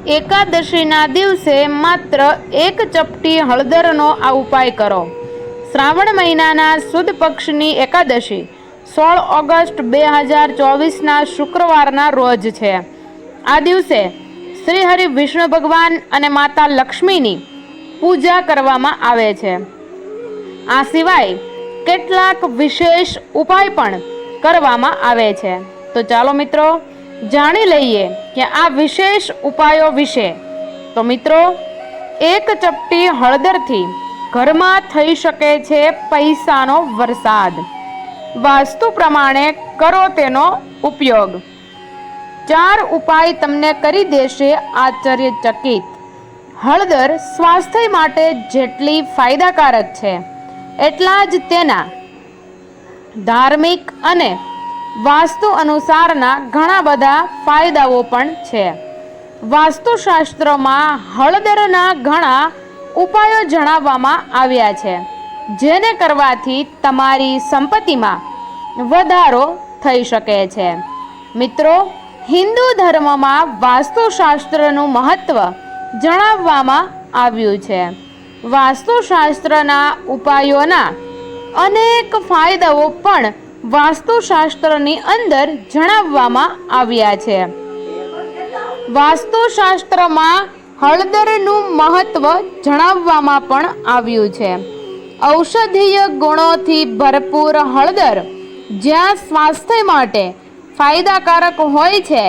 એકાદશીના દિવસે માત્ર એક ચપટી હળદરનો આ ઉપાય કરો. શ્રાવણ મહિનાના સુદ પક્ષની એકાદશી 16 ઓગસ્ટ 2024ના શુક્રવારના રોજ છે. આ દિવસે શ્રી હરિ વિષ્ણુ ભગવાન અને માતા લક્ષ્મીની પૂજા કરવામાં આવે છે. આ સિવાય કેટલાક વિશેષ ઉપાય પણ કરવામાં આવે છે. તો ચાલો મિત્રો જાણી લઈએ કે આ વિશેષ ઉપાયો વિશે. તો મિત્રો, એક ચપટી હળદરથી ઘરમાં થઈ શકે છે પૈસાનો વરસાદ. વાસ્તુ પ્રમાણે કરો તેનો ઉપયોગ. 4 ઉપાય તમને કરી દેશે આશ્ચર્યચકિત. હળદર સ્વાસ્થ્ય માટે જેટલી ફાયદાકારક છે એટલા જ તેના ધાર્મિક અને વાસ્તુ અનુસારના ઘણા બધા ફાયદાઓ પણ છે. વાસ્તુશાસ્ત્રમાં હળદરના ઘણા ઉપાયો જણાવવામાં આવ્યા છે, જેને કરવાથી તમારી સંપત્તિમાં વધારો થઈ શકે છે. મિત્રો, હિન્દુ ધર્મમાં વાસ્તુશાસ્ત્રનું મહત્વ જણાવવામાં આવ્યું છે. વાસ્તુશાસ્ત્રના ઉપાયોના અનેક ફાયદાઓ પણ વાસ્તુશાસ્ત્રની અંદર જણાવવામાં આવ્યા છે. વાસ્તુશાસ્ત્રમાં હળદરનું મહત્વ જણાવવામાં પણ આવ્યું છે. ઔષધીય ગુણોથી ભરપૂર હળદર જ્યાં સ્વાસ્થ્ય માટે ફાયદાકારક હોય છે,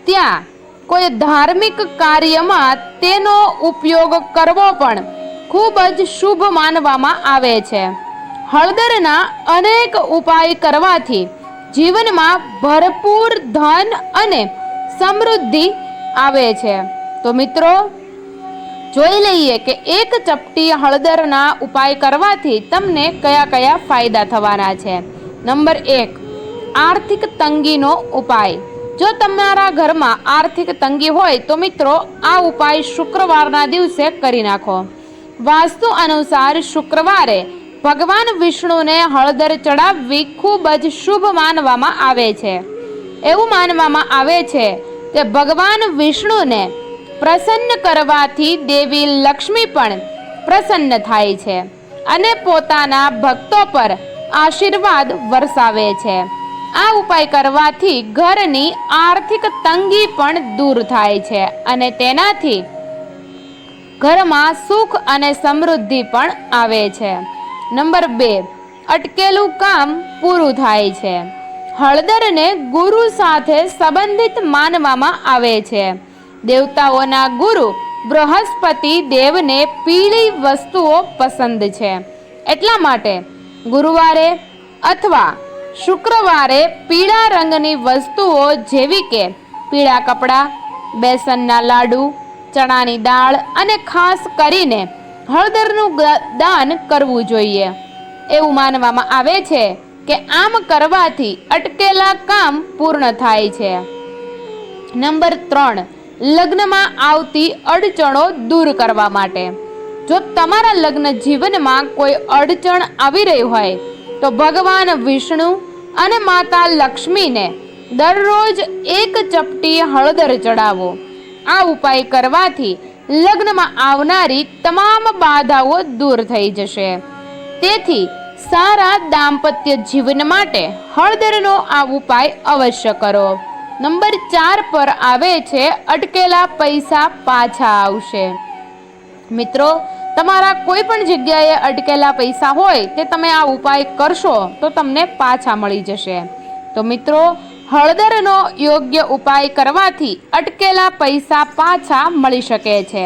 ત્યાં કોઈ ધાર્મિક કાર્યમાં તેનો ઉપયોગ કરવો પણ ખૂબ જ શુભ માનવામાં આવે છે. હળદરના અનેક ઉપાય કરવાથી જીવનમાં ભરપૂર ધન અને સમૃદ્ધિ આવે છે. તો મિત્રો, જોઈ લઈએ કે એક ચપટી હળદરના ઉપાય કરવાથી તમને કયા કયા ફાયદા થવાના છે. નંબર 1, આર્થિક તંગીનો ઉપાય. જો તમારા ઘરમાં આર્થિક તંગી હોય તો મિત્રો આ ઉપાય શુક્રવારના દિવસે કરી નાખો. વાસ્તુ અનુસાર શુક્રવારે ભગવાન વિષ્ણુને હળદર ચડાવવી ખૂબ જ શુભ માનવામાં આવે છે. એવું માનવામાં આવે છે કે ભગવાન વિષ્ણુને પ્રસન્ન કરવાથી દેવી લક્ષ્મી પણ પ્રસન્ન થાય છે અને પોતાના ભક્તો પર આશીર્વાદ વરસાવે છે. આ ઉપાય કરવાથી ઘરની આર્થિક તંગી પણ દૂર થાય છે અને તેનાથી ઘરમાં સુખ અને સમૃદ્ધિ પણ આવે છે. નંબર 2, અટકેલું કામ પૂરું થાય છે. હળદરને ગુરુ સાથે સંબંધિત માનવામાં આવે છે. દેવતાઓના ગુરુ બૃહસ્પતિ દેવને પીળી વસ્તુઓ પસંદ છે. એટલા માટે ગુરુવારે અથવા શુક્રવારે પીળા રંગની વસ્તુઓ જેવી કે પીળા કપડાં, બેસનના લાડુ, ચણાની દાળ અને ખાસ કરીને હળદરનું દાન કરવું જોઈએ. એવું માનવામાં આવે છે કે આમ કરવાથી અટકેલા કામ પૂર્ણ થાય છે. નંબર 3, લગ્નમાં આવતી અડચણો દૂર કરવા માટે. જો તમારા લગ્ન જીવનમાં કોઈ અડચણ આવી રહી હોય તો ભગવાન વિષ્ણુ અને માતા લક્ષ્મીને દરરોજ એક ચપટી હળદર ચડાવો. આ ઉપાય કરવાથી લગ્નમાં આવનારી તમામ બાધાઓ દૂર થઈ જશે. તેથી સારા દાંપત્ય જીવન માટે હળદરનો આ ઉપાય અવશ્ય કરો. નંબર 4 પર આવે છે અટકેલા પૈસા પાછા આવશે. મિત્રો, તમારા કોઈ પણ જગ્યાએ અટકેલા પૈસા હોય તે તમે આ ઉપાય કરશો તો તમને પાછા મળી જશે. તો મિત્રો, હળદરનો યોગ્ય ઉપાય કરવાથી અટકેલા પૈસા પાછા મળી શકે છે.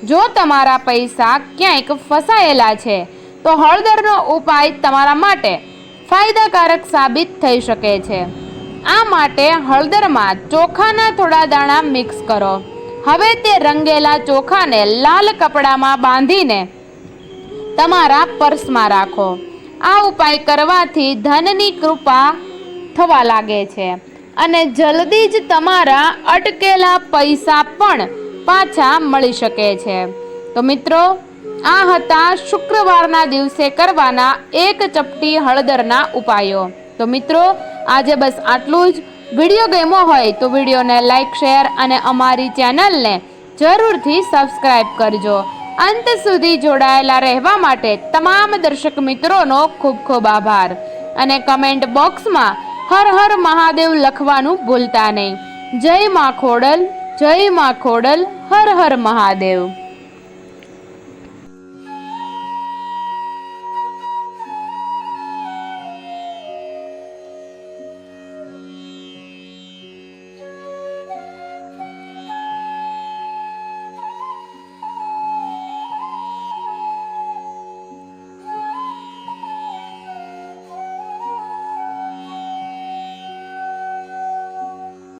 જો તમારા પૈસા ક્યાંક ફસાયેલા છે તો હળદરનો ઉપાય તમારા માટે ફાયદાકારક સાબિત થઈ શકે છે. આ માટે હળદરમાં ચોખાના થોડા દાણા મિક્સ કરો. હવે તે રંગેલા ચોખાને લાલ કપડામાં બાંધીને તમારા પર્સમાં રાખો. આ ઉપાય કરવાથી ધનની કૃપા થવા લાગે છે અને જલ્દી જ તમારા અટકેલા પૈસા પણ પાછા મળી શકે છે. તો મિત્રો, આ હતા શુક્રવારના દિવસે કરવાના એક ચપટી હળદરના ઉપાયો. તો મિત્રો, આજે બસ આટલું જ. વિડીયો ગમ્યો હોય તો વિડીયોને લાઈક, શેર અને અમારી ચેનલને જરૂરથી સબસ્ક્રાઇબ કરજો. અંત સુધી જોડાયેલા રહેવા માટે તમામ દર્શક મિત્રોનો ખૂબ ખૂબ આભાર. અને કમેન્ટ બોક્સમાં હર હર મહાદેવ લખવાનું ભૂલતા નહીં. જય મા ખોડલ, જય મા ખોડલ, હર હર મહાદેવ.